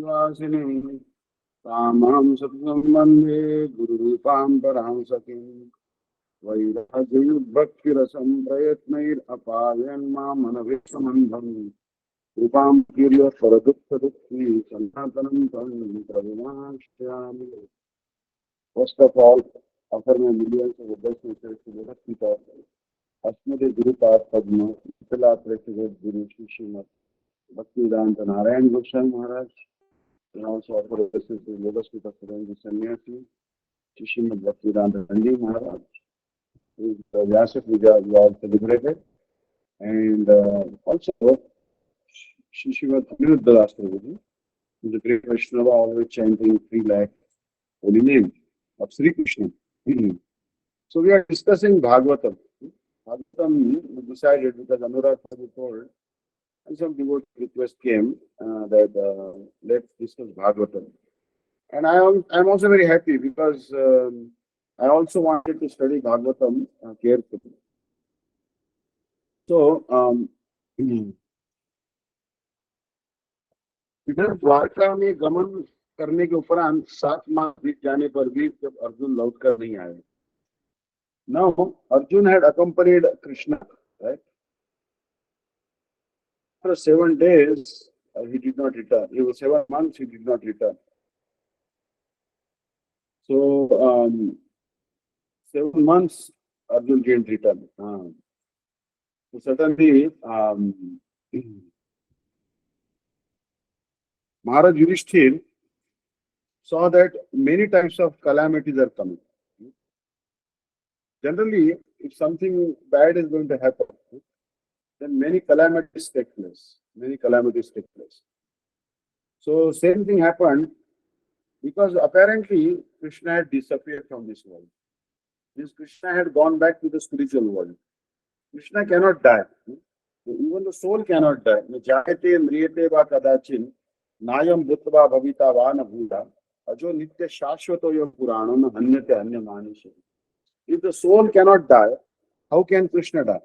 Nivasini Tamam Satsambandhe Guru Rupam Param Sakim Vairajayud Bhakti Rasam Prayatnair Apayan Manavishtamandham Rupam Kirya Paradukta Dukhi Sanatanam Tam Pravinashyami. First of all, offer my millions of best wishes to the Bhakti Asmade Guru Path Padma, Itala President Guru Srimad Bhakti-Vidanta Narayan Goswami Maharaj, and also offer wishes to Lotus Pita Sarangi Sannyasi, Srimad Bhakti-Vidanta Nandi Maharaj, whose Vyasa Puja we all celebrated, and also Srimad Bhakti-Vidanta Astrology, who is a great Vaishnava, always chanting 3 lakh holy name of Sri Krishna. So we are discussing Bhagavatam. Bhagavatam we decided because Anurag was told, and some devotee request came that let's discuss Bhagavatam. And I'm also very happy because I also wanted to study Bhagavatam carefully. So इधर द्वारका में गमन करने के उपरांत 7 माह बीत जाने पर भी जब अर्जुन लौट कर नहीं आए. Now Arjun had accompanied Krishna, right? For 7 days he did not return. It was 7 months he did not return. So 7 months Arjun didn't return. So suddenly Maharaj Yudhishthir saw that many types of calamities are coming. Generally, if something bad is going to happen, then many calamities take place. So same thing happened because apparently Krishna had disappeared from this world. This Krishna had gone back to the spiritual world. Krishna cannot die. Even the soul cannot die. Jayate mriyate va kadachin nayam bhutva bhavita va na bhuda ajo nitya shashvato yo puranam hanyate hanya manishi. If the soul cannot die, how can Krishna die?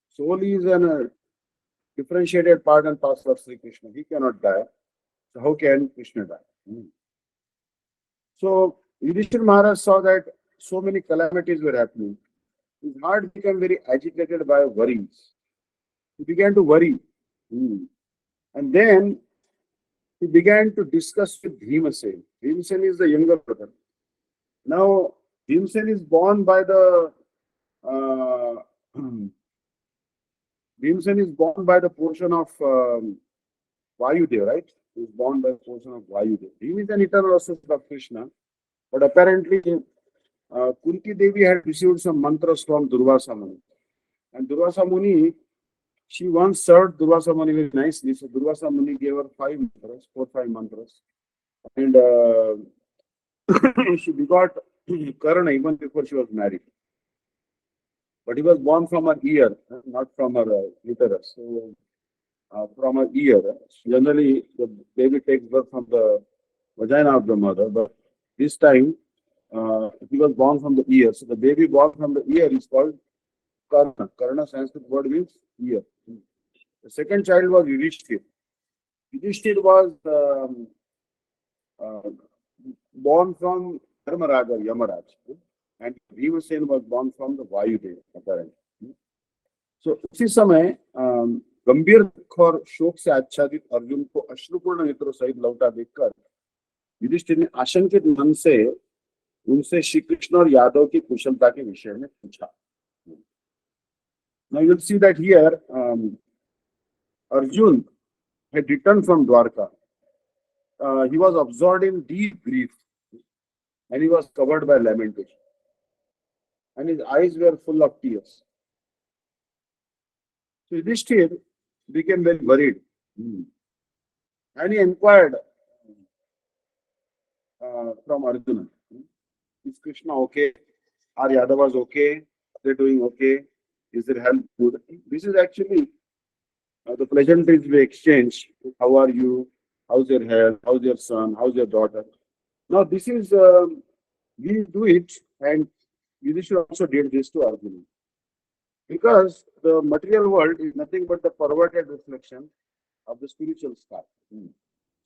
Soul is a differentiated part and parcel of Sri Krishna. He cannot die. So how can Krishna die? So Yudhishthira Maharaj saw that so many calamities were happening. His heart became very agitated by worries. He began to worry. And then he began to discuss with Bhimasen. Bhimasen is the younger brother. Now, Bhimasen is born by the portion of Vayudev, right? He is born by the portion of Vayudev. He is an eternal associate of Krishna, but apparently Kunti Devi had received some mantras from Durvasa Muni. And Durvasa Muni, she once served Durvasa Muni very nicely. So Durvasa Muni gave her 5 mantras, 4 or 5 mantras. And she begot Karna even before she was married. But he was born from her ear, not from her uterus. So from her ear. Generally, the baby takes birth from the vagina of the mother. But this time, he was born from the ear. So the baby born from the ear is called Karna. Karna Sanskrit word means ear. The second child was Yudhishthir. Yudhishthir was born from Dharmaraja, Yamaraj. And Bhimasen was born from the Vayudev, apparently. So उसी समय गंभीर दुख और शोक से आच्छादित अर्जुन को अश्रुपूर्ण नेत्रों सहित लौटा देखकर युधिष्ठिर ने आशंकित मन से उनसे श्री कृष्ण और यादव की कुशलता के विषय में पूछा. Now you'll see that here Arjun had returned from Dwarka. He was absorbed in deep grief and he was covered by lamentation. And his eyes were full of tears. So Yudhishthir became very worried. And he inquired from Arjuna, is Krishna okay? Are Yadavas okay? They're doing okay? Is their health good? This is actually the pleasantries we exchange. How are you? How's your health? How's your son? How's your daughter? Now this is, we do it, and Yudhishthira also did this to Arjuna. Because the material world is nothing but the perverted reflection of the spiritual sky.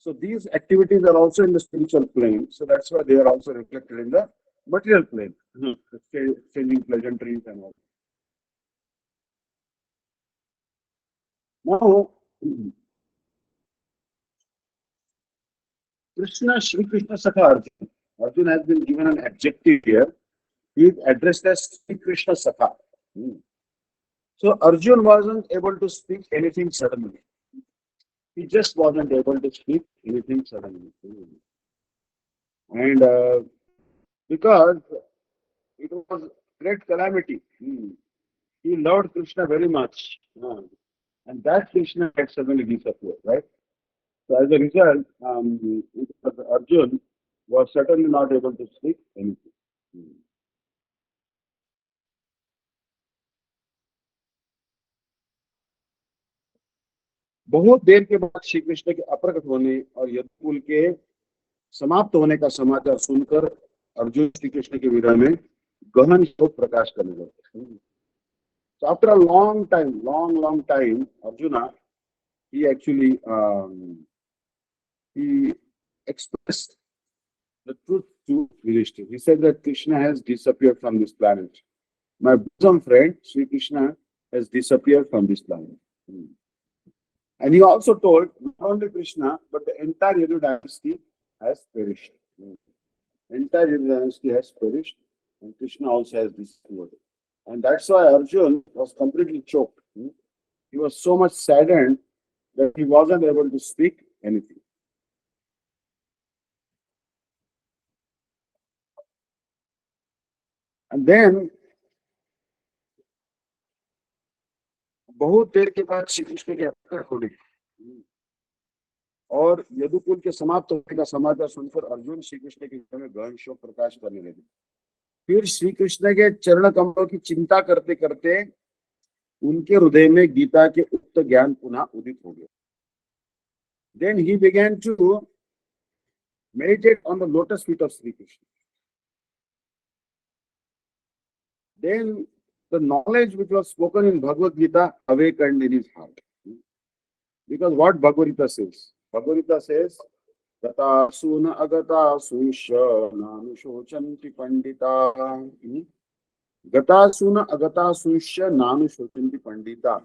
So these activities are also in the spiritual plane. So that's why they are also reflected in the material plane. Exchanging pleasantries and all. Now, Krishna, Shri Krishna Sakha Arjuna. Arjuna has been given an adjective here. He is addressed as Shri Krishna Sakha. So Arjun wasn't able to speak anything suddenly. He just wasn't able to speak anything suddenly. And because it was great calamity. He loved Krishna very much. And that Krishna had suddenly disappeared, right? So as a result, Arjun was certainly not able to speak anything. बहुत देर के बाद श्री कृष्ण के अप्रकट होने और यदुकुल के समाप्त होने का समाचार सुनकर अर्जुन श्री कृष्ण के विरह में गहन शोक प्रकाश करने लगे. So after a long time, Arjuna, he actually he expressed the truth to Yudhishthira. He said that Krishna has disappeared from this planet. My bosom friend, Sri Krishna, has disappeared from this planet. And he also told not only Krishna, but the entire Yadu dynasty has perished. Entire Yadu dynasty has perished, and Krishna also has disappeared. And that's why Arjun was completely choked. He was so much saddened that he wasn't able to speak anything. And then बहुत देर के बाद श्री कृष्ण के अवतार होने और यदुकुल के समाप्त होने का समाचार सुनकर अर्जुन श्री कृष्ण के हृदय में गहन शोक प्रकाश करने लगे. फिर श्री कृष्ण के चरण कमलों की चिंता करते करते उनके हृदय में गीता के उक्त ज्ञान पुनः उदित हो गया. Then he began to meditate on the lotus feet of Sri Krishna. Then the knowledge which was spoken in Bhagavad Gita awakened in his heart. Because what Bhagavad Gita says? Bhagavad Gita says, Gata suna agata suisha nanushocanti pandita. Gata suna agata suisha nanushocanti pandita.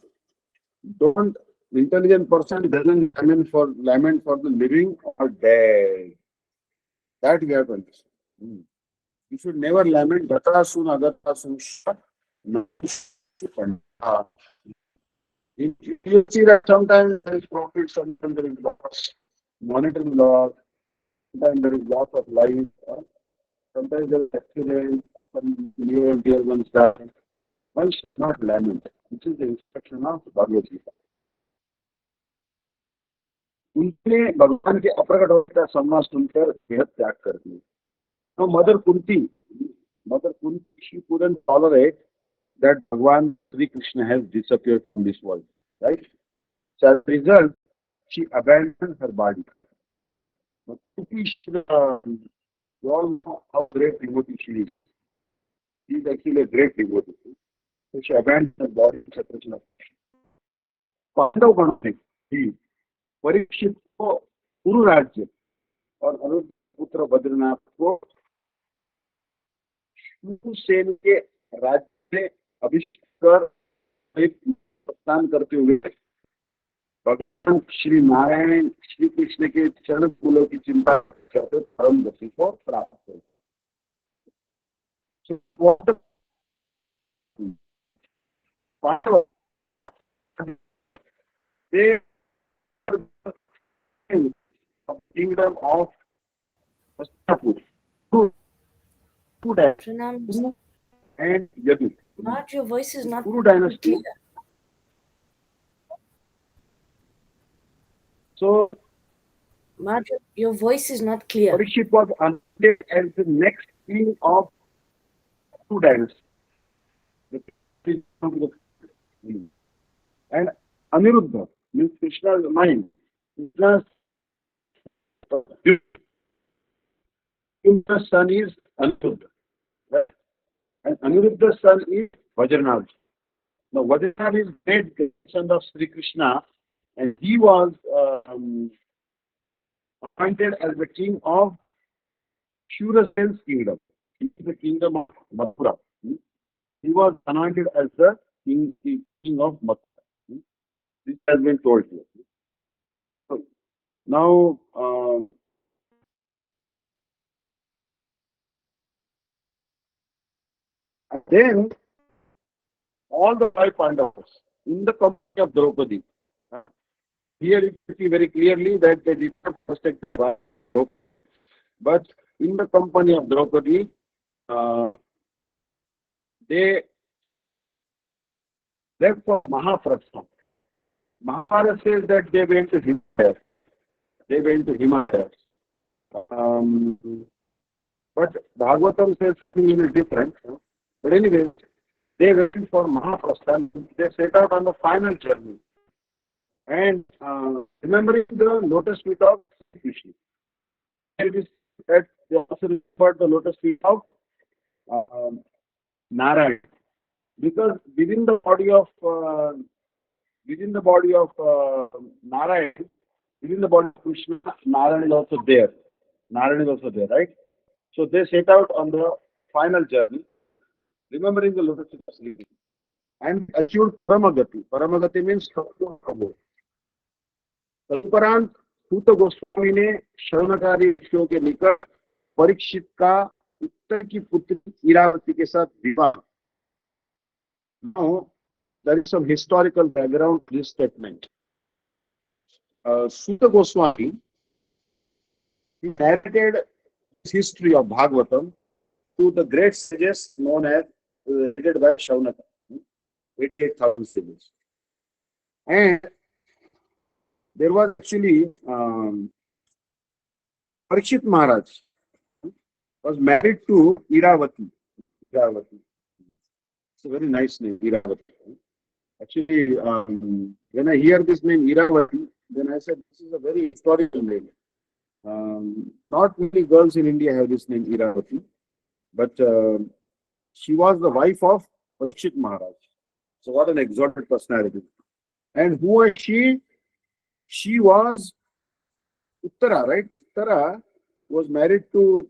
Don't, the intelligent person doesn't lament for the living or dead. That we have to understand. You should never lament Gata suna agata suisha nanushocanti pandita. You see that sometimes there is profit, sometimes there is loss, monetary loss, sometimes there is loss of life, sometimes there is accident, some near and dear ones die. One should not lament. This is the instruction of Bhagavad Gita. उनने भगवान के अप्रकट होने का संवाद सुनकर बेहद त्याग कर दिए. Now Mother Kunti, she couldn't tolerate that Bhagwan Sri Krishna has disappeared from this world, right? So as a result, she abandoned her body. But Kunti, you all know how great devotee she is. She is actually a great devotee. So she abandoned her body in separation of Krishna. Pandav गण ने भी परीक्षित को कुरु राज्य और अनुरुद्ध पुत्र बद्रीनाथ को शूरसेन के राज्य में अभिषेक कर एक प्रस्थान करते हुए भगवान श्री नारायण श्री कृष्ण के चरण फूलों की चिंता करते परम गति को प्राप्त हुए. They are the kingdom of Astapur, two dynasties, Kuru and Yadu. Maharaj, your voice is not Kuru dynasty. clear. So, Maharaj, your voice is not clear. Parikshit was anointed as the next king of two dynasties. And Aniruddha means Krishna's mind. Krishna's son is Aniruddha. Right? And Aniruddha's son is Vajranath. Now, Vajranath is great son of Sri Krishna, and he was appointed as the king of Shurasen's kingdom. He is the kingdom of Mathura. He was anointed as the king of Mathura. This has been told here. So now, then all the five Pandavas in the company of Draupadi. Here you can see very clearly that they did not protect Draupadi, but in the company of Draupadi, they left for Mahaprastham. Maharaj says that they went to Himalayas. They went to Himalayas. Um, but Bhagavatam says something different. But anyway, they went for Mahaprastham. They set out on the final journey. And remembering the lotus feet of Vishnu. It is that they also referred the lotus feet of Narayan. Because within the body of Narayan, within the body of Krishna, Narayan is also there. Narayan is also there, right? So they set out on the final journey, remembering the lotus feet of Sri, and achieved Paramagati. Paramagati means Prabhu. तदुपरांत सूत गोस्वामी ने शौनकारी ऋषियों के निकट परीक्षित का उत्तर की पुत्री इरावती के साथ विवाह. Now, there is some historical background to this statement. Suta Goswami, he narrated his history of Bhagavatam to the great sages known as led by Shaunaka, 88,000 sages. And there was actually Parikshit Maharaj was married to Iravati. Iravati. It's a very nice name, Iravati. Actually, when I hear this name Iravati, then I said this is a very historical name. Not many girls in India have this name Iravati, but she was the wife of Parikshit Maharaj. So what an exalted personality. And who was she? She was Uttara, right? Uttara was married to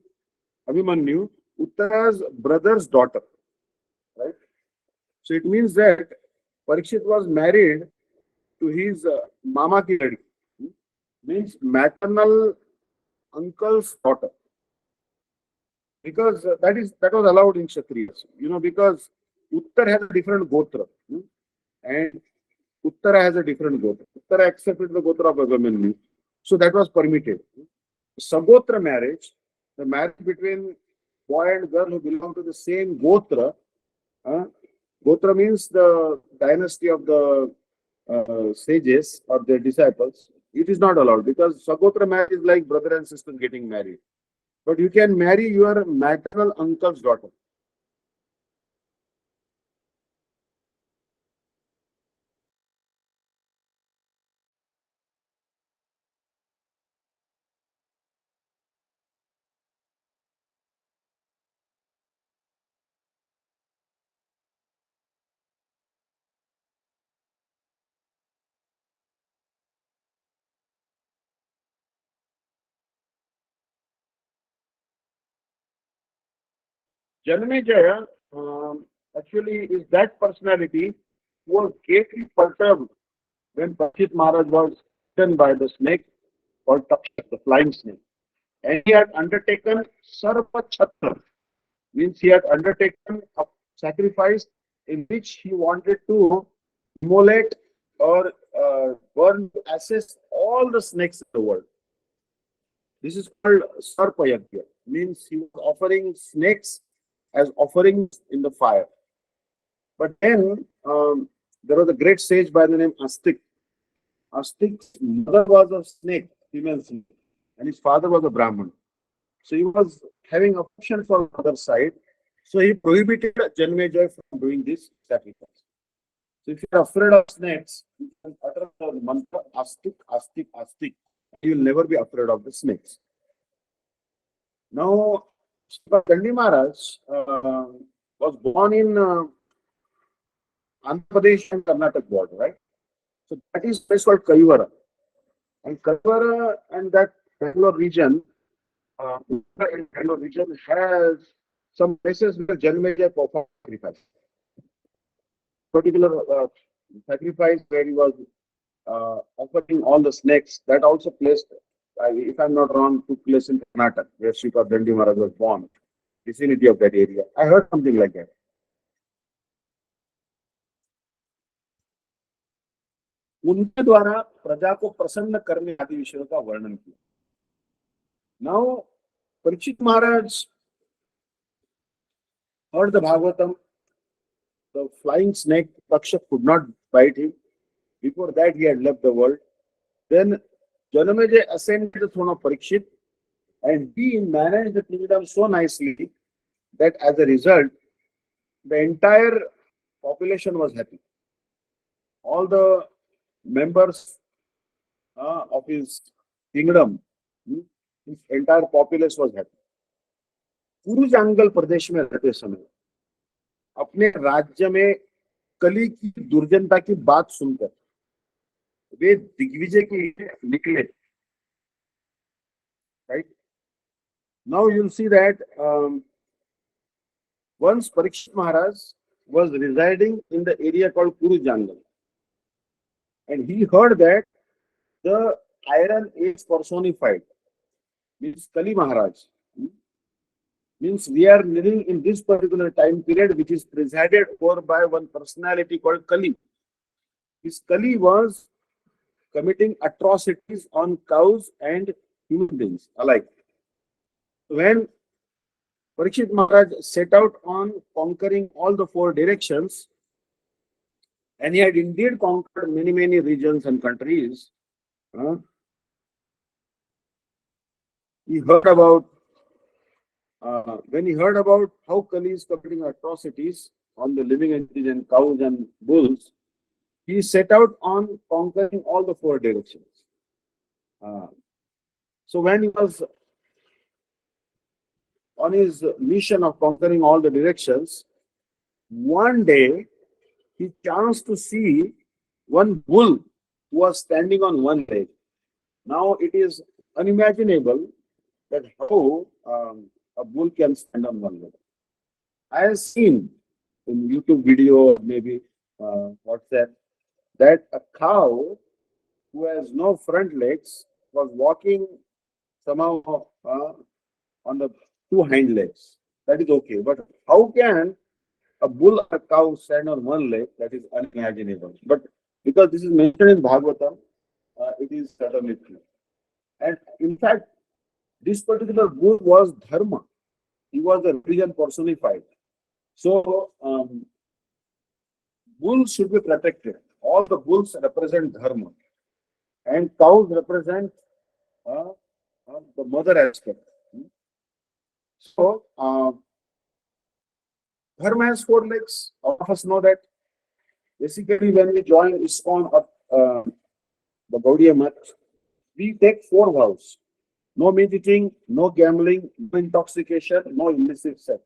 Abhimanyu, Uttara's brother's daughter, right? So it means that Parikshit was married to his Mama ki ladki, means maternal uncle's daughter. Because that was allowed in Kshatriyas, because Uttar has a different gotra, and Uttara has a different gotra. Uttara accepted the gotra of Abhimanyu, so that was permitted. Sagotra marriage, the marriage between boy and girl who belong to the same gotra. Gotra means the dynasty of the sages or their disciples. It is not allowed because Sagotra marriage is like brother and sister getting married. But you can marry your maternal uncle's daughter. Janmejaya actually is that personality who was greatly perturbed when Parikshit Maharaj was eaten by the snake called Takshak, the flying snake. And he had undertaken Sarva Chhatra, means he had undertaken a sacrifice in which he wanted to immolate or burn to ashes all the snakes in the world. This is called Sarpa Yajna, means he was offering snakes as offerings in the fire. But then there was a great sage by the name Astik. Astik's mother was a snake, female snake, and his father was a Brahman. So he was having affection for the other side. So he prohibited Janmejaya from doing this sacrifice. So if you are afraid of snakes, you can utter the mantra Astik, Astik, Astik. You will never be afraid of the snakes. Now, Gandhi Maharaj was born in Andhra Pradesh and Karnataka border, right? So that is place called Kaivara. And Kaivara and that Bangalore region, in Bangalore region has some places where Janmeja performed sacrifice. Particular sacrifice where he was offering all the snakes. That also placed, if I'm not wrong, took place in Karnataka, where Sripad Dandi Maharaj was born, vicinity of that area. I heard something like that. उनके द्वारा प्रजा को प्रसन्न करने आदि विषयों का वर्णन किया. Now, Parikshit Maharaj heard the Bhagavatam. The flying snake Taksha could not bite him. Before that, he had left the world. Then Janmeja ascended the throne of Parikshit, and he managed the kingdom so nicely that as a result, the entire population was happy. All the members of his kingdom, his entire populace was happy. कुरु जंगल प्रदेश में रहते समय अपने राज्य में कली की दुर्जनता की बात सुनकर वे दिग्विजय के लिए निकले. Right? Now you'll see that once Parikshit Maharaj was residing in the area called Kuru Jangal, and he heard that the iron is personified, means Kali Maharaj. Means we are living in this particular time period which is presided over by one personality called Kali. This Kali was committing atrocities on cows and human beings alike. When Parikshit Maharaj set out on conquering all the four directions, and he had indeed conquered many regions and countries, he heard about when he heard about how Kali is committing atrocities on the living entities and cows and bulls, he set out on conquering all the four directions. So when he was on his mission of conquering all the directions, one day he chanced to see one bull who was standing on one leg. Now it is unimaginable that how a bull can stand on one leg. I have seen in YouTube video or maybe WhatsApp that a cow who has no front legs was walking somehow on the two hind legs. That is okay. But how can a bull or a cow stand on one leg? That is unimaginable. But because this is mentioned in Bhagavatam, it is certainly true. And in fact, this particular bull was Dharma. He was a religion personified. So, bulls should be protected. All the bulls represent Dharma. And cows represent the mother aspect. So, Dharma has four legs. All of us know that. Basically, when we join ISKCON or the Gaudiya Math, we take four vows. No meat eating, no gambling, no intoxication, no illicit sex.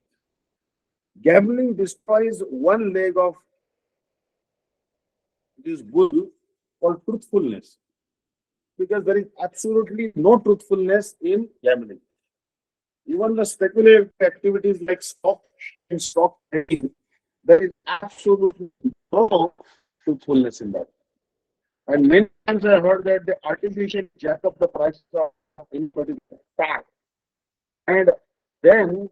Gambling destroys one leg of this bull called truthfulness, because there is absolutely no truthfulness in gambling. Even the speculative activities like stock and stock trading, there is absolutely no truthfulness in that. And many times I heard that they artificially jack up the prices of in particular stock, and then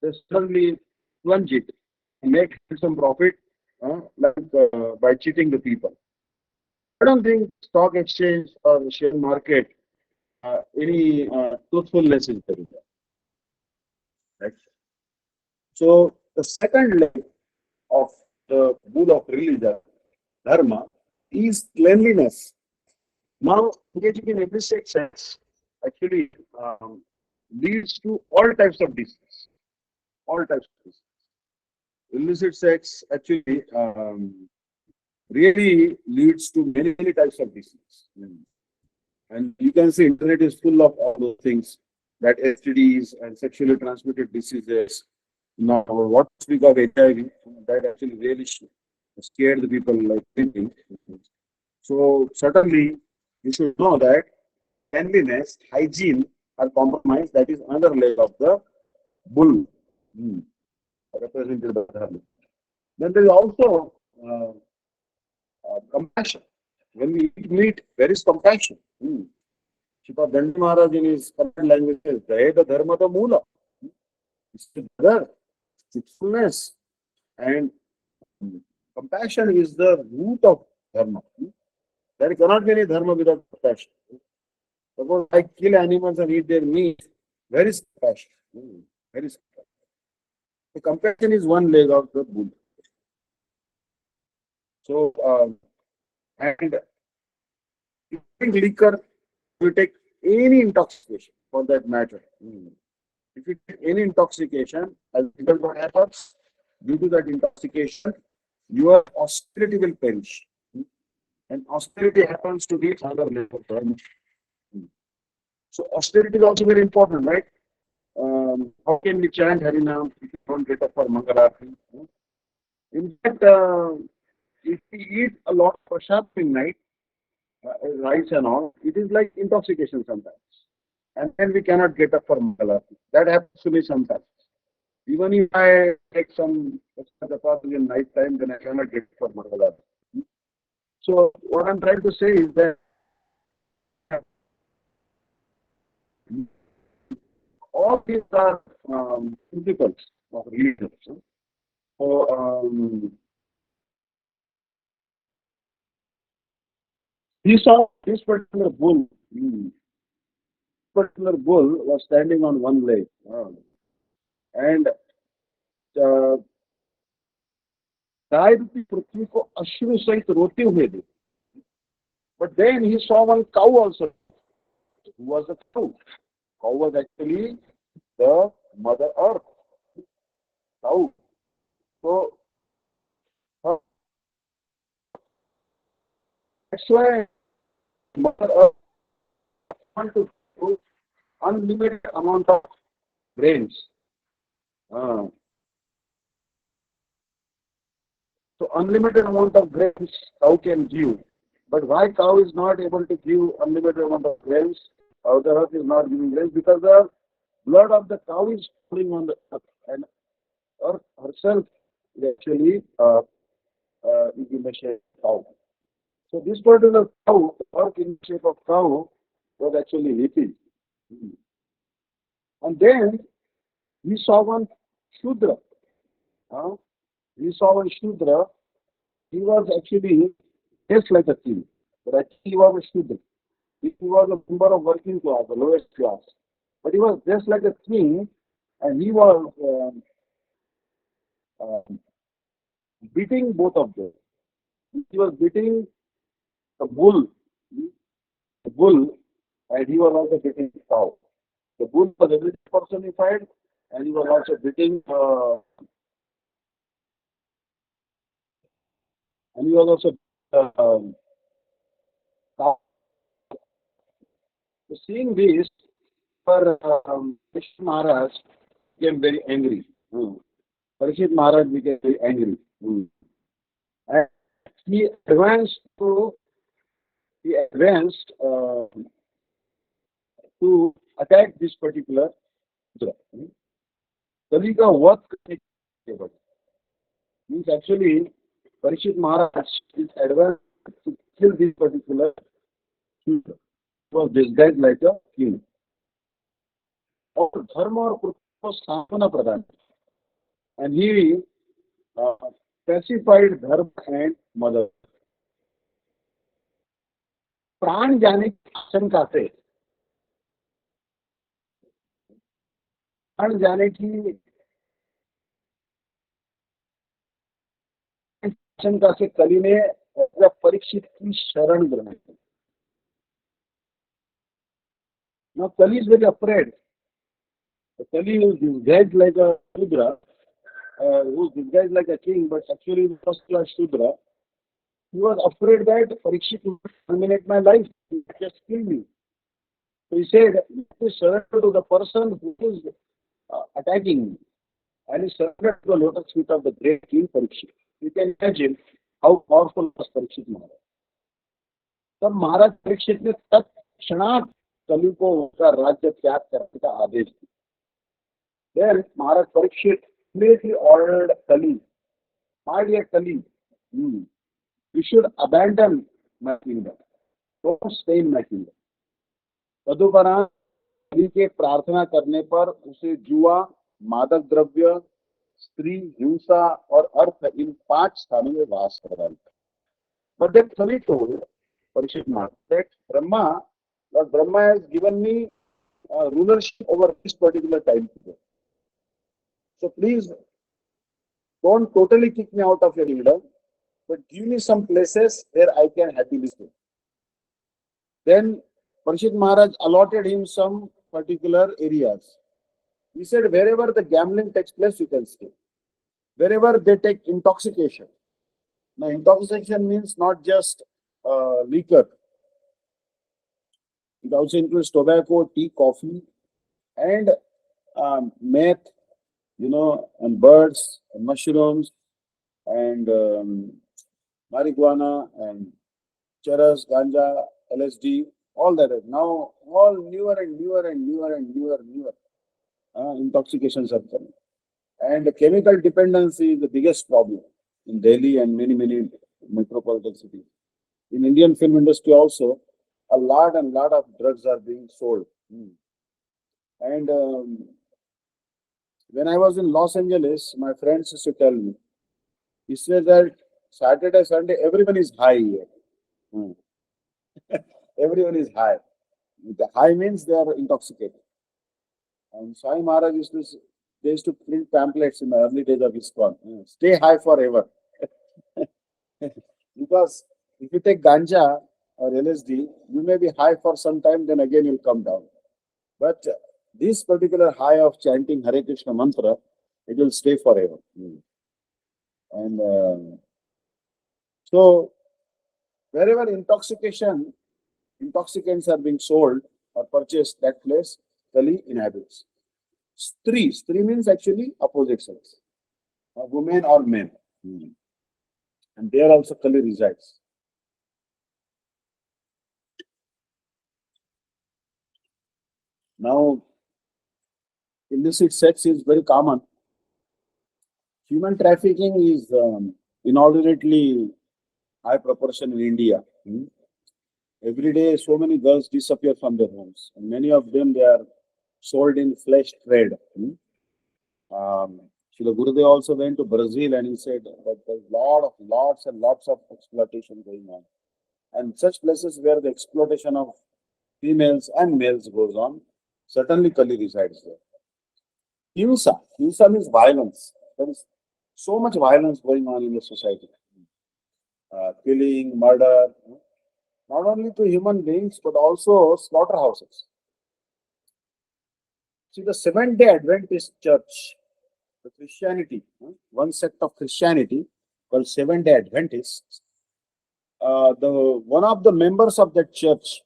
they suddenly plunge it and make some profit, by cheating the people. I don't think stock exchange or the share market any truthfulness is there. Right? So the second leg of the bull of religion, dharma, is cleanliness. Now, engaging in illicit sex actually leads to all types of disease. All types of disease. Illicit sex actually really leads to many types of disease. And you can see internet is full of all those things, that STDs and sexually transmitted diseases. Now, what to speak of HIV, that actually really scared the people like thinking. So certainly, you should know that cleanliness, hygiene are compromised. That is another leg of the bull, represented by dharma. Then there is also compassion. When we eat meat, there is compassion. Srimad Gandhi Maharaj in his current language says, Daivata dharma the mula. It's the brother, truthfulness, and compassion is the root of dharma. There cannot be any dharma without compassion. Suppose I kill animals and eat their meat, where is compassion? Where is compassion? So compassion is one leg of the bull. So, and if you drink liquor, you take any intoxication for that matter. If you take any intoxication, as a result what happens, due to that intoxication, your austerity will perish. And austerity happens to be another level of dharma. So austerity is also very important, right? How can we chant Harinam if you don't get up for Mangalarti? In fact, if we eat a lot of prasad in night, rice and all, it is like intoxication sometimes. And then we cannot get up for Mangalarti. That happens to me sometimes. Even if I take some extra chapati in night time, then I cannot get up for Mangalarti. So what I'm trying to say is that all these are principles of religion. So he saw this particular bull. Particular bull was standing on one leg, and गाय रूपी पृथ्वी को अश्रु सहित रोते हुए देखा. But then he saw one cow also, who was a cow. Cow was actually the mother earth. Cow. So that's why mother earth want to do unlimited amount of grains. So unlimited amount of grains cow can give. But why cow is not able to give unlimited amount of grains? The earth is not giving grains because the blood of the cow is flowing on the earth, and earth herself is actually is in the shape of cow. So this particular cow, earth in the shape of cow, was actually weeping. And then we saw one Shudra. We saw one Shudra. He was actually just like a king, but actually he was a Shudra. He was a member of working class, the lowest class. But he was just like a king, and he was beating both of them. He was beating the bull, and he was also beating the cow. The bull was everything personified, and he was also beating, and he was also cow. So seeing this, for Vishnu Maharaj became very angry. Parikshit Maharaj became very angry. And he advanced to attack this particular Shudra. Kali ka what means actually Parikshit Maharaj is advanced to kill this particular Shudra. He was disguised like a king. और धर्म और पृथ्वी को स्थापना प्रदान, and he pacified dharma and mother. प्राण जाने की आशंका से, प्राण जाने की आशंका से कली ने परीक्षित की शरण ग्रहण की. Now Kali is very afraid. Kali is disguised like a Shudra, who is disguised like a king, but actually is first class Shudra. He was afraid that Parikshit will terminate my life. He will just kill me. So he said, "Please surrender to the person who is attacking me." And he surrendered to the lotus feet of the great king Parikshit. You can imagine how powerful was Parikshit Maharaj. तब महाराज परीक्षित ने तत्क्षणात कली को उसका राज्य त्याग करने का आदेश दिया. Then Maharaj Parikshit immediately ordered Kali, my dear Kali, you should abandon my kingdom. Don't stay in my kingdom. तदुपरांत कली के प्रार्थना करने पर उसे जुआ, मादक द्रव्य, स्त्री, हिंसा और अर्थ इन 5 स्थानों में वास प्रदान कर. But then Kali told Parikshit Maharaj that Lord Brahma has given me rulership over this particular time period. So please don't totally kick me out of your kingdom, but give me some places where I can happily stay. Then Parikshit Maharaj allotted him some particular areas. He said, wherever the gambling takes place, you can stay. Wherever they take intoxication. Now, intoxication means not just liquor. It also includes tobacco, tea, coffee, and meth, and birds, and mushrooms, and marijuana, and charas, ganja, LSD, all that. Now, all newer intoxications are coming. And the chemical dependency is the biggest problem in Delhi and many metropolitan cities. In Indian film industry also, a lot of drugs are being sold. And when I was in Los Angeles, my friends used to tell me, he said that Saturday, Sunday, everyone is high here. Everyone is high. The high means they are intoxicated. And Sai Maharaj they used to print pamphlets in the early days of ISKCON. Stay high forever. Because if you take ganja or LSD, you may be high for some time, then again you'll come down. But this particular high of chanting Hare Krishna mantra, it will stay forever. And so, wherever intoxicants are being sold or purchased, that place Kali inhabits. Stri means actually opposite sex, women or men. And there also Kali resides. Now, illicit sex is very common. Human trafficking is inordinately high proportion in India. Every day, so many girls disappear from their homes, and many of them they are sold in flesh trade. Srila Gurudev also went to Brazil, and he said that there's lots and lots of exploitation going on, and such places where the exploitation of females and males goes on, certainly Kali resides there. Hinsa means violence. There is so much violence going on in the society. Killing, murder, not only to human beings, but also slaughterhouses. See, the Seventh-day Adventist Church, the Christianity, one sect of Christianity called Seventh-day Adventists, one of the members of that church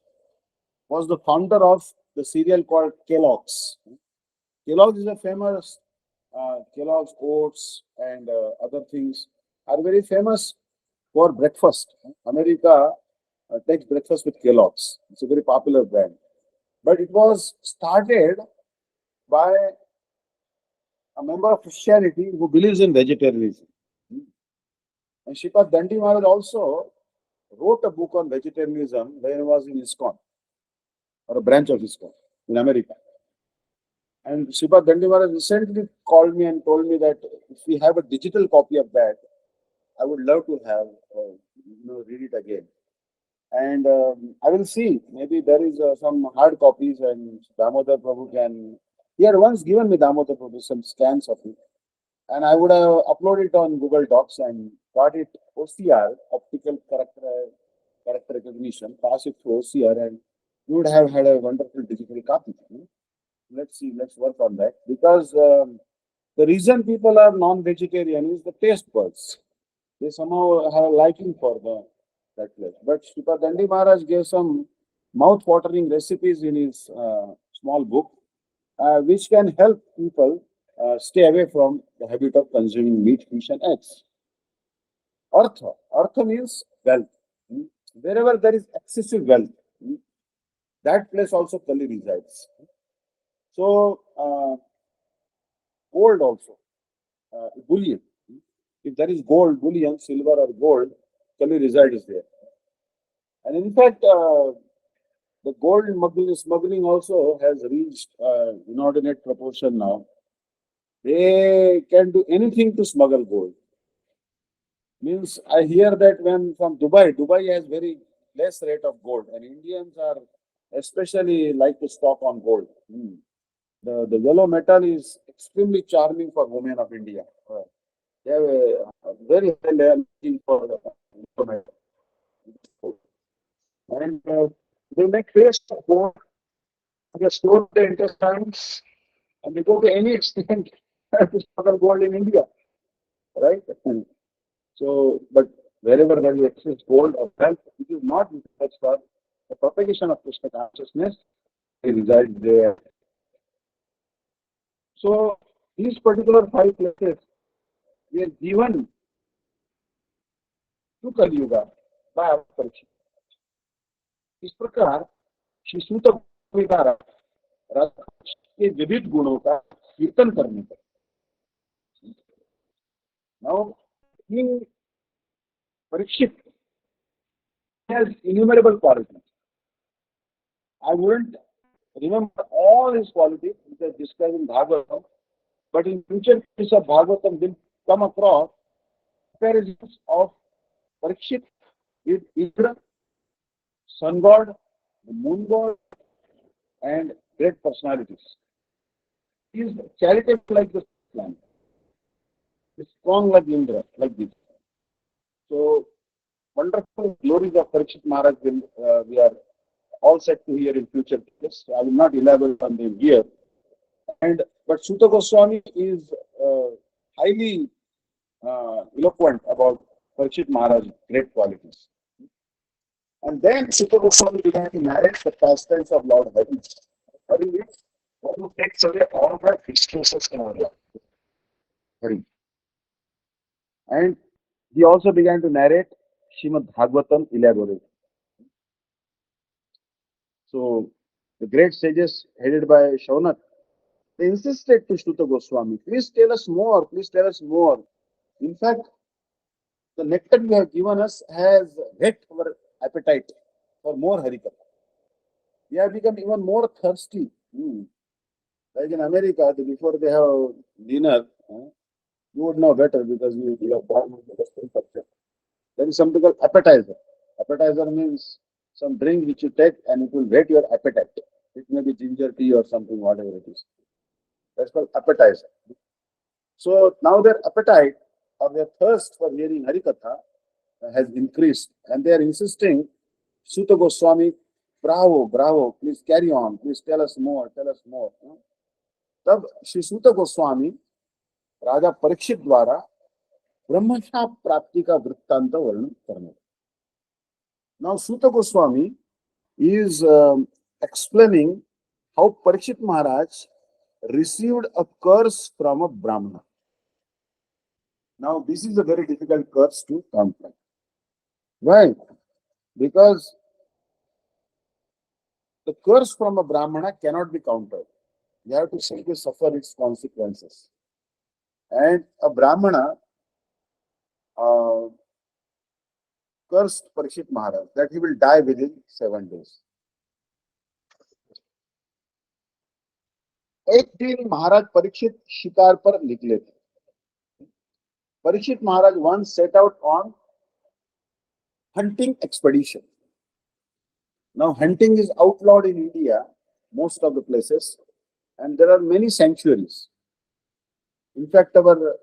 was the founder of the cereal called Kellogg's. Kellogg's is a famous, Kellogg's oats and other things are very famous for breakfast. America takes breakfast with Kellogg's. It's a very popular brand. But it was started by a member of Christianity who believes in vegetarianism. And Srimad Dandi Maharaj also wrote a book on vegetarianism when he was in ISKCON, or a branch of ISKCON in America. And Srimad Dandi Maharaj recently called me and told me that if we have a digital copy of that, I would love to have, read it again. And I will see, maybe there is some hard copies and Damodar Prabhu can. He had once given me Damodar Prabhu some scans of it. And I would have uploaded it on Google Docs and got it OCR, optical character recognition, pass it through OCR, and we would have had a wonderful digital copy. Let's see, let's work on that. Because the reason people are non-vegetarian is the taste buds. They somehow have a liking for that place. But Srimad Dandi Maharaj gave some mouth-watering recipes in his small book, which can help people stay away from the habit of consuming meat, fish, and eggs. Artha means wealth. Wherever there is excessive wealth, that place also Kali resides. So, gold also, bullion. If there is gold, bullion, silver or gold, Kali resides there. And in fact, the gold smuggling also has reached inordinate proportion now. They can do anything to smuggle gold. Means I hear that when from Dubai has very less rate of gold, and Indians are especially like to stock on gold. The yellow metal is extremely charming for women of India. They have a very high level for the yellow metal. And they make paste of gold, they store the intestines, and they go to any extent to smuggle gold in India, right? So, but wherever there is excess gold or wealth, it is not utilized for the propagation of Krishna consciousness, they reside there. So, these particular five places were given to Kali Yuga by our Parikshit. इस प्रकार श्री सूत द्वारा राधा के विविध गुणों का कीर्तन करने पर now King Parikshit has innumerable qualities. I wouldn't remember all his qualities which are described in Bhagavatam, but in future piece of Bhagavatam will come across comparisons of Parikshit with Indra, sun god, the moon god, and great personalities. He is charitable like the planet. He is strong like Indra, like this. So, wonderful glories of Parikshit Maharaj we are all set to hear in future. Yes, I will not elaborate on them here. But Suta Goswami is highly eloquent about Parikshit Maharaj's great qualities. And then Suta Goswami began to narrate the pastimes of Lord Hari. Hari means one who takes away all the excuses in our life. Hari. And he also began to narrate Srimad Bhagavatam elaborately. So the great sages headed by Shaunak, they insisted to Suta Goswami, please tell us more, please tell us more. In fact, the nectar you have given us has whet our appetite for more Harikatha. We have become even more thirsty. Like in America, before they have dinner, you would know better because you have born with the Western culture. There is something called appetizer. Appetizer means some drink which you take and it will whet your appetite. It may be ginger tea or something, whatever it is. That's called appetizer. So now their appetite or their thirst for hearing Harikatha has increased, and they are insisting, Suta Goswami, bravo, bravo, please carry on, please tell us more, tell us more. तब श्री सूत गोस्वामी राजा परीक्षित द्वारा ब्रह्मज्ञान प्राप्ति का वृत्तांत वर्णन करने. Now Suta Goswami is explaining how Parikshit Maharaj received a curse from a Brahmana. Now this is a very difficult curse to come from. Why? Because the curse from a Brahmana cannot be countered. You have to simply suffer its consequences. And a Brahmana cursed Parikshit Maharaj that he will die within 7 days. एक दिन महाराज परीक्षित शिकार पर निकले थे. Parikshit Maharaj once set out on hunting expedition. Now hunting is outlawed in India, most of the places, and there are many sanctuaries. In fact, our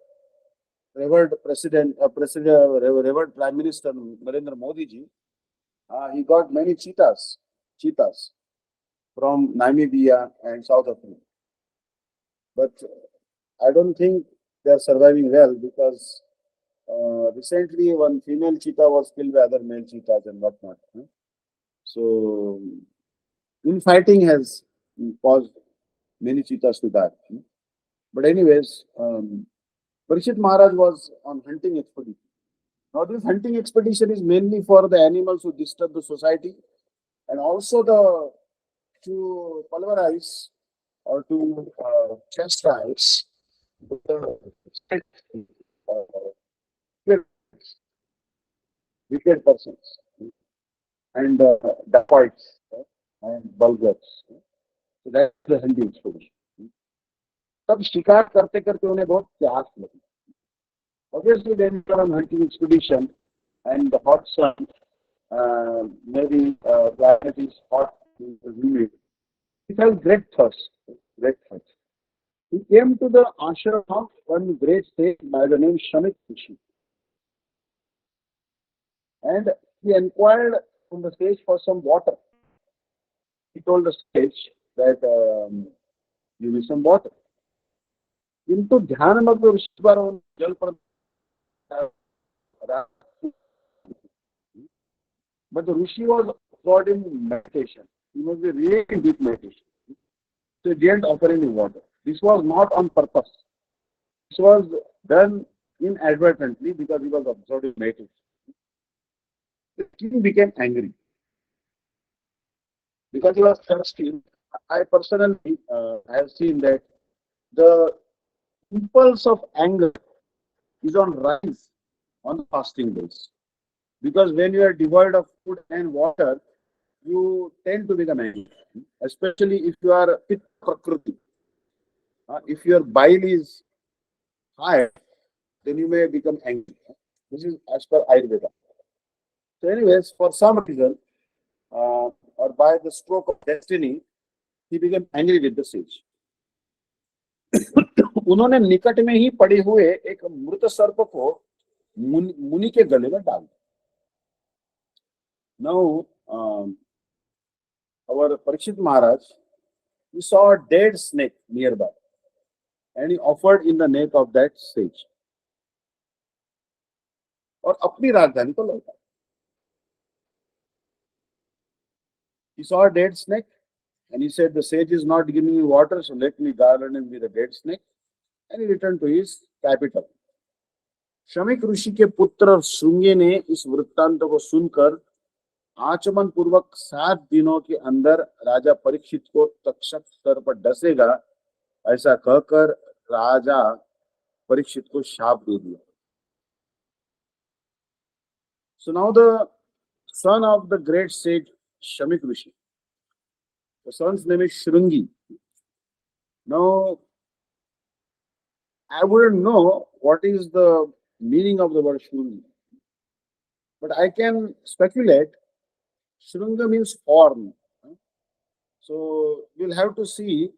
revered revered Prime Minister Narendra Modi ji, he got many cheetahs from Namibia and South Africa. But I don't think they are surviving well because recently one female cheetah was killed by other male cheetahs and whatnot. So infighting has caused many cheetahs to die. But anyways, Parikshit Maharaj was on hunting expedition. Now this hunting expedition is mainly for the animals who disturb the society and also the to pulverize or to chastise the uh, wicked persons and dacoits and bulgars. So that's the healthy expedition. तब शिकार करते करते उन्हें बहुत प्यास लगी. Obviously, when you are on hunting expedition and the hot sun, maybe climate is hot, humid, it has great thirst, great thirst. He came to the ashram of one great sage by the name Shamit Rishi, and he inquired from the sage for some water. He told the sage that give me some water. किंतु ध्यानमग्न ऋषि पर जल पर but the Rishi was got in meditation. He was really in deep meditation. So he didn't offer any water. This was not on purpose. This was done inadvertently because he was observing meditation. The king became angry because he was thirsty. I personally have seen that the impulse of anger is on rise on fasting days. Because when you are devoid of food and water, you tend to become angry, especially if you are pitta prakriti. If your bile is high, then you may become angry. This is as per Ayurveda. So, anyways, for some reason, or by the stroke of destiny, he became angry with the sage. उन्होंने निकट में ही पड़े हुए एक मृत सर्प को मुनि के गले में डाल दिया. Now, our Parikshit Maharaj, he saw a dead snake nearby, and he offered in the neck of that sage. और अपनी राजधानी को लौटा. He saw a dead snake, and he said, "The sage is not giving me water, so let me garland him with a dead snake." And he returned to his capital. Shamik ऋषि के पुत्र श्रृंगी ने इस वृत्तांत को सुनकर आचमन पूर्वक 7 दिनों के अंदर राजा परीक्षित को तक्षक स्तर पर डसेगा ऐसा कहकर राजा परीक्षित को शाप दे दिया. So now the son of the great sage Shamik Rishi, the son's name is Shringi. Now I wouldn't know what is the meaning of the word Shringi, but I can speculate. Shringa means horn. So we'll have to see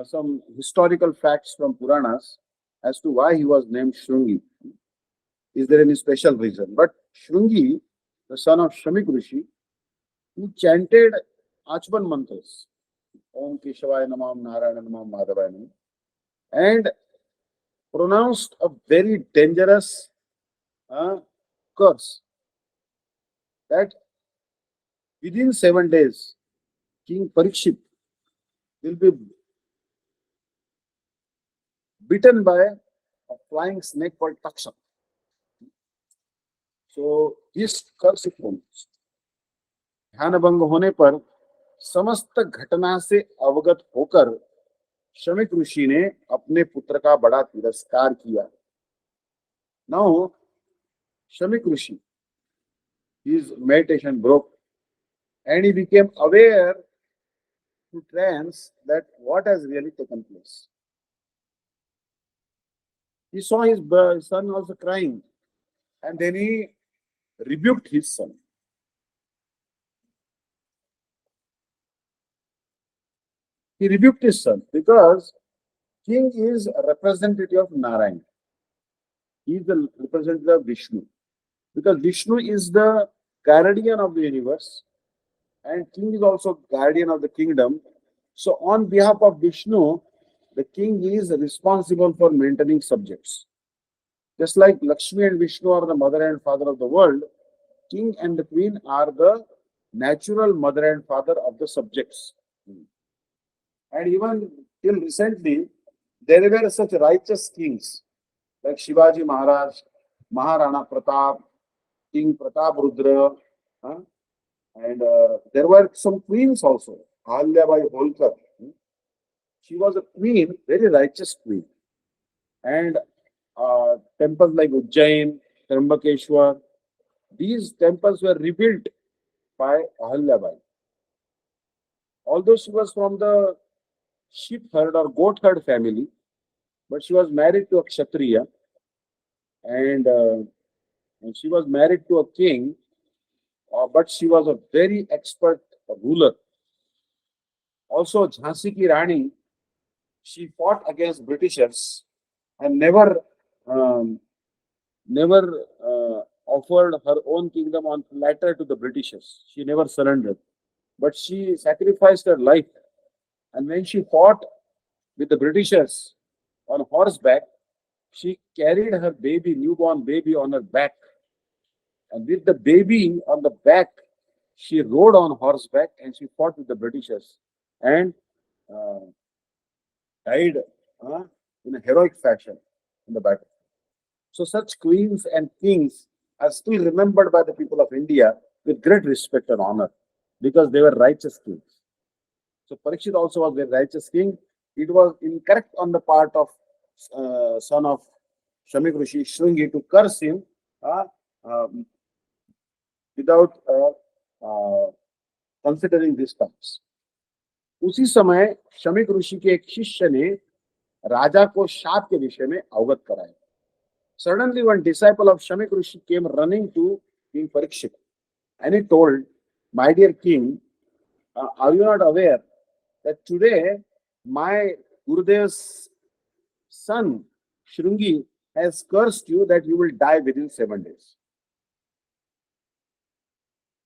some historical facts from Puranas as to why he was named Shringi. Is there any special reason? But Shringi, the son of Shamik Rishi, he chanted Achman mantras, Om Keshavaya Namam, Narayana Namam, Madhavaya Namam, and pronounced a very dangerous curse that within 7 days, King Parikshit will be bitten by a flying snake called Takshak. So this curse is pronounced. ध्यान भंग होने पर समस्त घटना से अवगत होकर शमिक ऋषि ने अपने पुत्र का बड़ा तिरस्कार किया. Now Shamik Rishi, his meditation broke and he became aware to trance that what has really taken place. He saw his son also crying, and then he rebuked his son. He rebuked his son because king is a representative of Narayan. He is the representative of Vishnu. Because Vishnu is the guardian of the universe and king is also guardian of the kingdom. So on behalf of Vishnu, the king is responsible for maintaining subjects. Just like Lakshmi and Vishnu are the mother and father of the world, king and the queen are the natural mother and father of the subjects. And even till recently, there were such righteous kings like Shivaji Maharaj, Maharana Pratap, King Pratap Rudra, and there were some queens also Ahalyabai Holkar. She was a queen, very righteous queen. And temples like Ujjain, Trambakeshwar, these temples were rebuilt by Ahalyabai. Although she was from the sheep herd or goat herd family, but she was married to a Kshatriya, and she was married to a king, but she was a very expert ruler. Also, Jhansi ki Rani, she fought against Britishers and um, never offered her own kingdom on platter to the Britishers. She never surrendered, but she sacrificed her life. And when she fought with the Britishers on horseback, she carried her baby, newborn baby, on her back. And with the baby on the back, she rode on horseback and she fought with the Britishers and uh, died uh, in a heroic fashion in the battle. So, such queens and kings are still remembered by the people of India with great respect and honor because they were righteous kings. So, Parikshit also was a righteous king. It was incorrect on the part of son of Shamik Rishi, Shringi, to curse him uh, um, without considering these terms. उसी समय शमिक ऋषि के एक शिष्य ने राजा को शाप के विषय में अवगत कराया. Suddenly, one disciple of Shamik Rishi came running to King Parikshit, and he told, "My dear king, are you not aware that today my Gurudev's son Shringi has cursed you that you will die within 7 days?"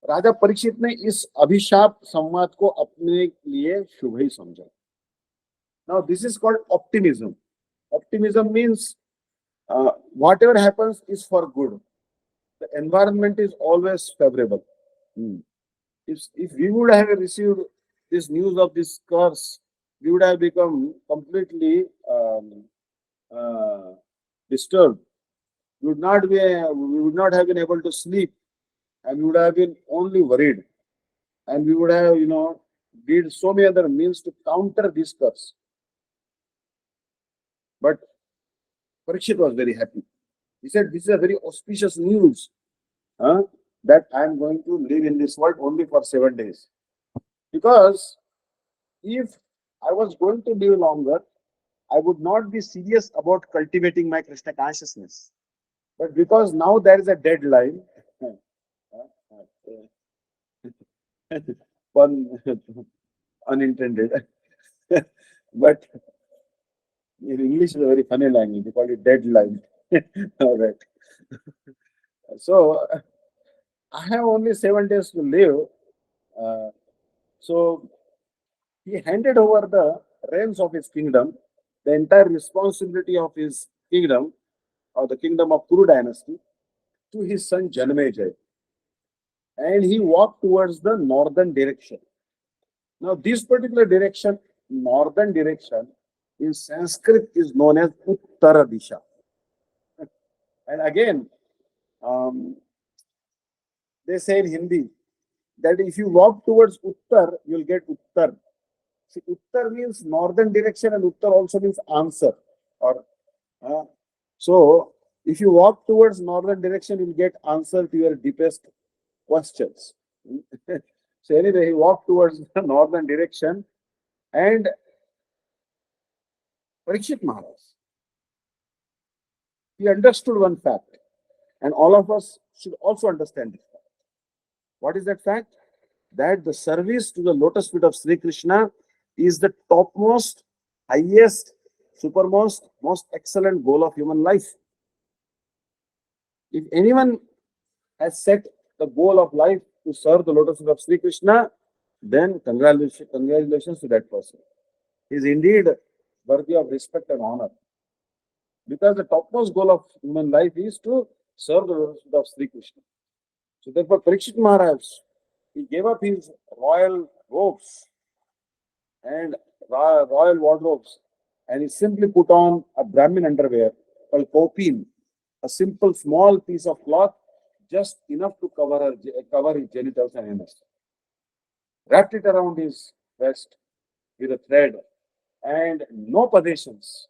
राजा परीक्षित ने इस अभिशाप संवाद को अपने लिए शुभ ही समझा. Now this is called optimism. Optimism means whatever happens is for good. The environment is always favorable. If we would have received this news of this curse, we would have become completely disturbed. We would not have been able to sleep, and we would have been only worried, and we would have, did so many other means to counter this curse. But Parikshit was very happy. He said, "This is a very auspicious news, that I am going to live in this world only for 7 days. Because if I was going to live longer, I would not be serious about cultivating my Krishna consciousness. But because now there is a deadline, pun unintended, but in English is a very funny language. We call it deadline. All right. So I have only 7 days to live. So he handed over the reins of his kingdom, the entire responsibility of his kingdom, or the kingdom of Kuru dynasty, to his son Janmejay. And he walked towards the northern direction. Now, this particular direction, northern direction, in Sanskrit is known as Uttara Disha. And again, they say in Hindi that if you walk towards Uttar, you'll get Uttar. See, Uttar means northern direction, and Uttar also means answer. So, if you walk towards northern direction, you'll get answer to your deepest questions. So anyway, he walked towards the northern direction, and Parikshit Maharaj, he understood one fact, and all of us should also understand this fact. What is that fact? That the service to the lotus feet of Sri Krishna is the topmost, highest, supermost, most excellent goal of human life. If anyone has set the goal of life to serve the lotus feet of Sri Krishna, then congratulations to that person. He is indeed worthy of respect and honor. Because the topmost goal of human life is to serve the lotus feet of Sri Krishna. So therefore, Parikshit Maharaj, he gave up his royal robes and royal wardrobes, and he simply put on a Brahmin underwear called kopin, a simple small piece of cloth, just enough to cover his genitals and anus. Wrapped it around his vest with a thread, and no possessions,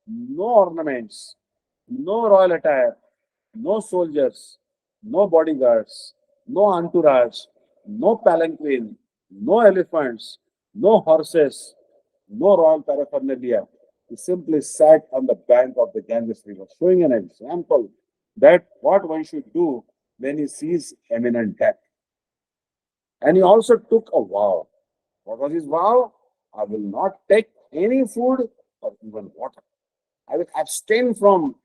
no ornaments, no royal attire, no soldiers, no bodyguards, no entourage, no palanquin, no elephants, no horses, no royal paraphernalia. He simply sat on the bank of the Ganges River, showing an example that what one should do when he sees imminent death. And he also took a vow. What was his vow? I will not take any food or even water. I will abstain from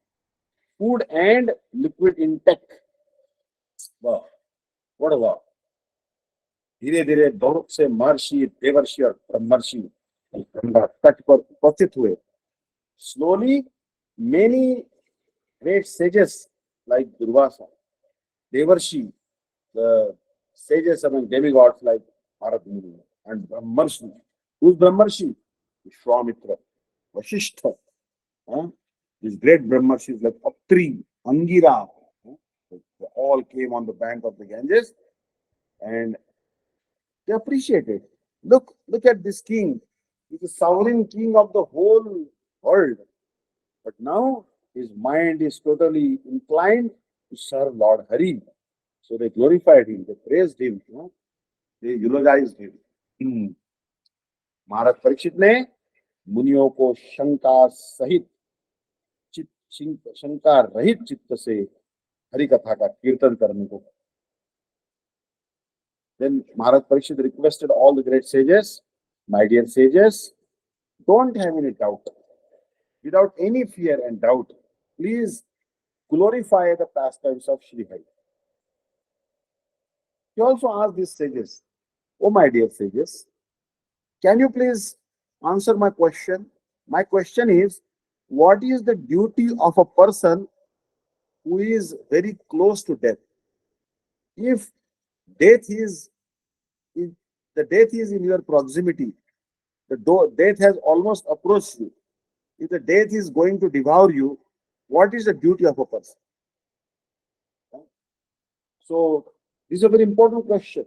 food and liquid intake. Wow. What a vow. धीरे धीरे बहुत से महर्षि देवर्षि और ब्रह्मर्षि गंगा तट पर उपस्थित हुए. Slowly, many great sages like Durvasa, Devarshi, the sages among demigods like Bharat Muni, and Brahmarshi. Who's Brahmarshi? Vishwamitra, Vasishtha. These great Brahmarshis like Atri, Angira, they all came on the bank of the Ganges and they appreciated. Look at this king. He's the sovereign king of the whole world. But now his mind is totally inclined to serve Lord Hari. So they glorified him, they praised him, they eulogized him. महाराज परीक्षित ने मुनियों को शंका सहित शंका रहित चित्त से हरि कथा का कीर्तन करने को. Then Maharaj Parikshit requested all the great sages, my dear sages, don't have any doubt. Without any fear and doubt, please glorify the pastimes of Sri Hari. He also asked these sages, oh my dear sages, can you please answer my question? My question is, what is the duty of a person who is very close to death? If death is if the death is in your proximity, the death has almost approached you. If the death is going to devour you, what is the duty of a person? So this is a very important question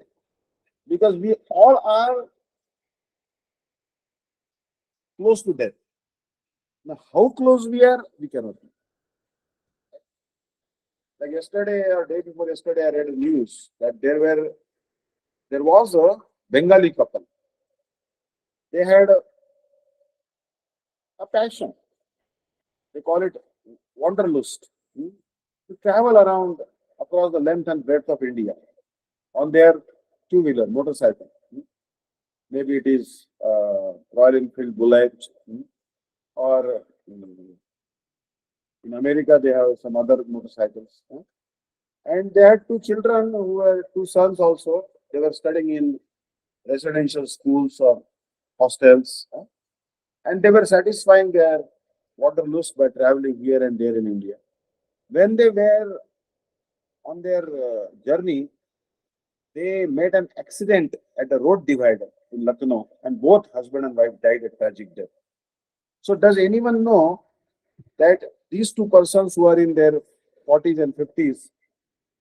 because we all are close to death. Now, how close we are, we cannot know. Like yesterday or day before yesterday, I read a news that there was a Bengali couple. They had a passion. They call it wanderlust. To travel around across the length and breadth of India on their two-wheeler motorcycle. Maybe it is Royal Enfield Bullet, or in America they have some other motorcycles. And they had two children who were two sons also. They were studying in residential schools or hostels. And they were satisfying their wanderlust by traveling here and there in India. When they were on their journey, they made an accident at a road divider in Lucknow, and both husband and wife died a tragic death. So does anyone know that these two persons who are in their 40s and 50s,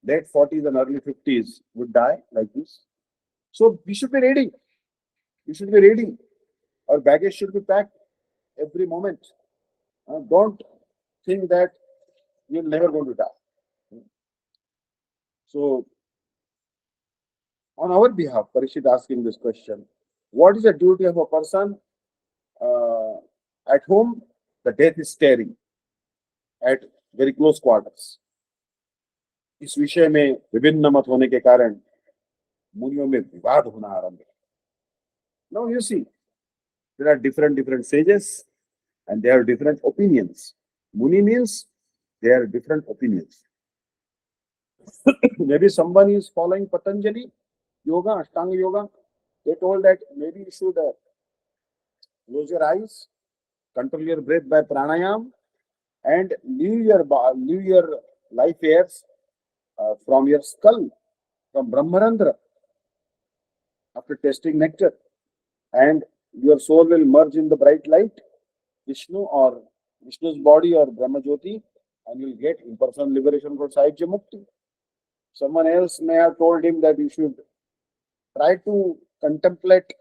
late 40s and early 50s, would die like this? So we should be ready. We should be ready. Our baggage should be packed every moment. Don't think that you're never going to die. So, on our behalf, Parikshit asking this question, what is the duty of a person at whom the death is staring at very close quarters? इस विषय में विभिन्न मत होने के कारण मुनियों में विवाद होना आरंभ है. Now you see, there are different sages and they have different opinions. Muni means they have different opinions. Maybe someone is following Patanjali yoga, Ashtanga yoga. They told that maybe you should close your eyes, control your breath by pranayam, and leave your life airs from your skull, from Brahmarandra, after tasting nectar, and your soul will merge in the bright light, Vishnu or Vishnu's body or Brahma Jyoti, and you'll get impersonal liberation called Sahibja Mukti. Someone else may have told him that you should try to contemplate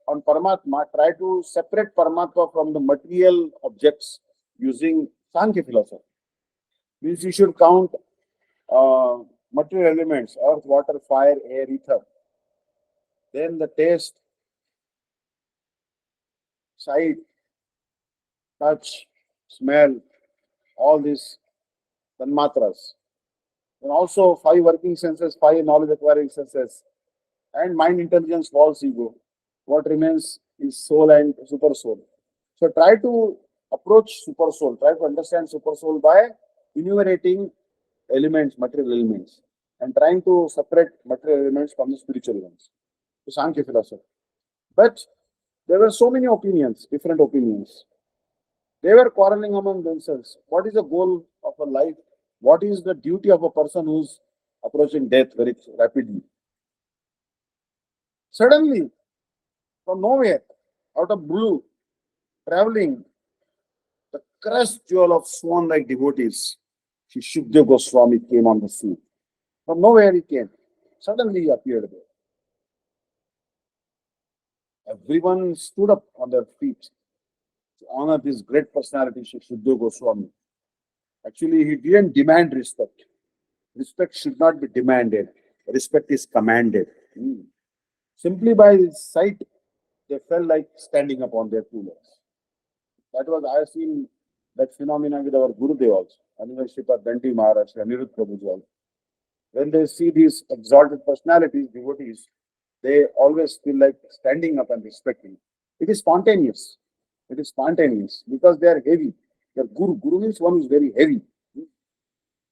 on Paramatma, try to separate Paramatma from the material objects using Sankhya philosophy. Means you should count material elements, earth, water, fire, air, ether. Then the taste, sight, touch, smell, all these tanmatras. And also 5 working senses, 5 knowledge acquiring senses, and mind, intelligence, false ego. What remains is soul and super soul. So try to approach super soul, try to understand super soul by enumerating elements, material elements, and trying to separate material elements from the spiritual ones. To Sankhya philosophy. But there were so many opinions, different opinions. They were quarreling among themselves. What is the goal of a life? What is the duty of a person who's approaching death very rapidly? Suddenly, from nowhere, out of blue, traveling, the crushed jewel of swan-like devotees, Sri Shukdev Goswami came on the scene. From nowhere he came. Suddenly he appeared there. Everyone stood up on their feet to honor this great personality, Sri Shukdev Goswami. Actually, he didn't demand respect. Respect should not be demanded. Respect is commanded. Simply by his sight, they felt like standing upon their 2 legs. That was, I have seen that phenomenon with our Gurudev also, Anivashika Dandi Maharaj, Anirudh Prabhuji also. When they see these exalted personalities, devotees, they always feel like standing up and respecting. It is spontaneous. It is spontaneous because they are heavy. Their Guru. Guru means one who is very heavy.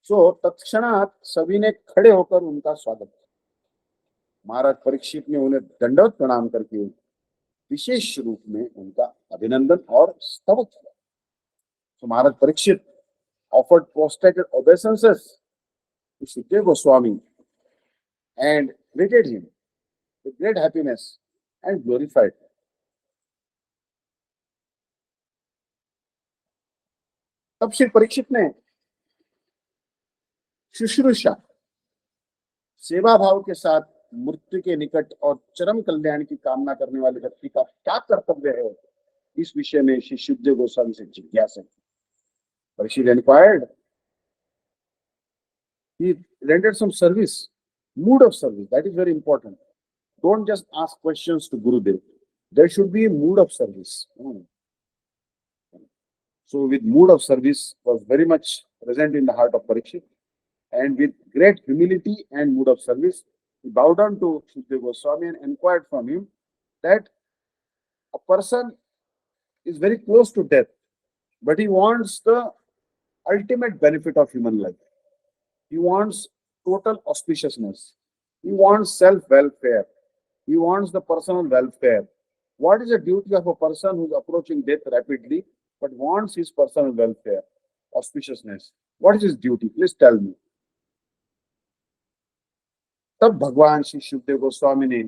So, तत्क्षणात सभी ने खड़े होकर उनका स्वागत किया। महाराज परीक्षित ने उन्हें दंडवत प्रणाम करके विशेष रूप में उनका अभिनंदन और स्तवक किया। So Maharaj Parikshit offered prostrated obeisances to Shukdev Goswami and greeted him with great happiness and glorified him. तब श्री परीक्षित ने शुश्रूषा सेवा भाव के साथ मृत्यु के निकट और चरम कल्याण की कामना करने वाले व्यक्ति का क्या कर्तव्य है, इस विषय में श्री शुकदेव गोस्वामी से जिज्ञासा की। Parikshit inquired. He rendered some service, mood of service. That is very important. Don't just ask questions to Gurudev. There should be a mood of service. So with mood of service was very much present in the heart of Parikshit. And with great humility and mood of service, he bowed down to Shukdev Goswami and inquired from him that a person is very close to death, but he wants the ultimate benefit of human life. He wants total auspiciousness. He wants self-welfare. He wants the personal welfare. What is the duty of a person who is approaching death rapidly but wants his personal welfare, auspiciousness? What is his duty? Please tell me. तब भगवान श्री शुकदेव गोस्वामी ने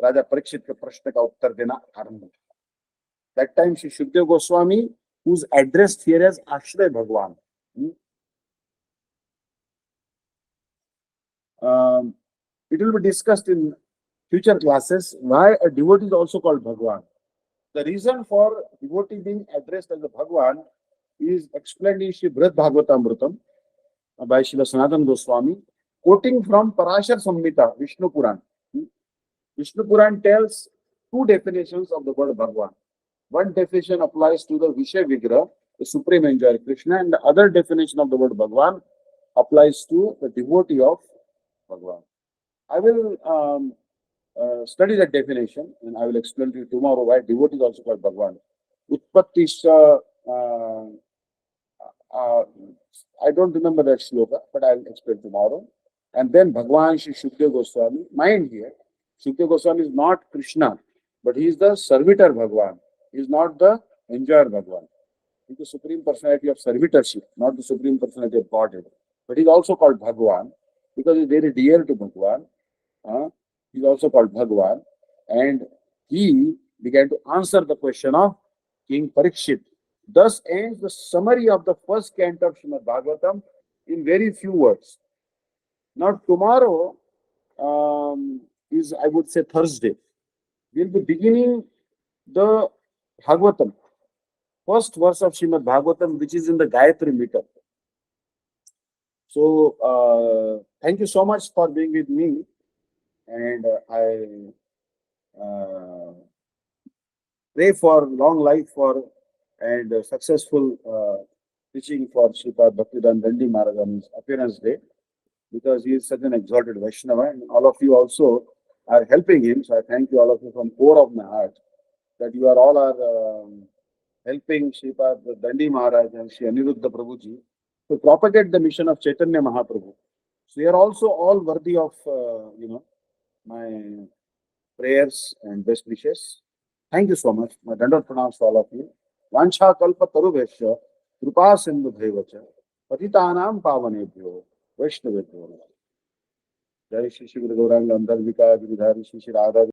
राजा परीक्षित के प्रश्न का उत्तर देना आरंभ किया. That time Sri Shukdev Goswami, who's addressed here as Ashray Bhagwan. It will be discussed in future classes why a devotee is also called Bhagwan. The reason for devotee being addressed as a Bhagwan is explained in Sri Bhagavatam by Srila Sanatana Goswami, quoting from Parashar Samhita, Vishnu Puran. Vishnu Puran tells 2 definitions of the word Bhagwan. One definition applies to the Vishay Vigraha, the supreme enjoyer Krishna, and the other definition of the word Bhagwan applies to the devotee of Bhagwan. I will study that definition and I will explain to you tomorrow why devotee is also called Bhagwan. Utpattisha, I don't remember that shloka, but I will explain tomorrow. And then Bhagwan Sri Shukdev Goswami, mind here, Shukdev Goswami is not Krishna, but he is the servitor Bhagwan. He is not the enjoyer Bhagwan. He is the supreme personality of servitorship, not the supreme personality of Godhead. But he is also called Bhagwan because he is very dear to Bhagwan. He is also called Bhagwan. And he began to answer the question of King Parikshit. Thus ends the summary of the first canto of Srimad Bhagavatam in very few words. Now tomorrow is, I would say, Thursday. We will be beginning the Bhagavatam, first verse of Srimad Bhagavatam, which is in the Gayatri meter. So, thank you so much for being with me, and I pray for long life for and successful teaching for Sripad Bhakti-Vedanta Dandi Maharaj on his appearance day, because he is such an exalted Vaishnava, and all of you also are helping him. So I thank you all of you from core of my heart that you are all helping Sripad Dandi Maharaj and Sri Aniruddha Prabhuji to propagate the mission of Chaitanya Mahaprabhu. So you are also all worthy of my prayers and best wishes. Thank you so much. My Dandar pranams to all of you. Vancha kalpa tarubhesha kripa sindhu bhevacha patitanam pavanebhyo Vaishnavebhyo. Jai Shri Shri Guru Gauranga Andar Vika Giridhari Shri Shri Radha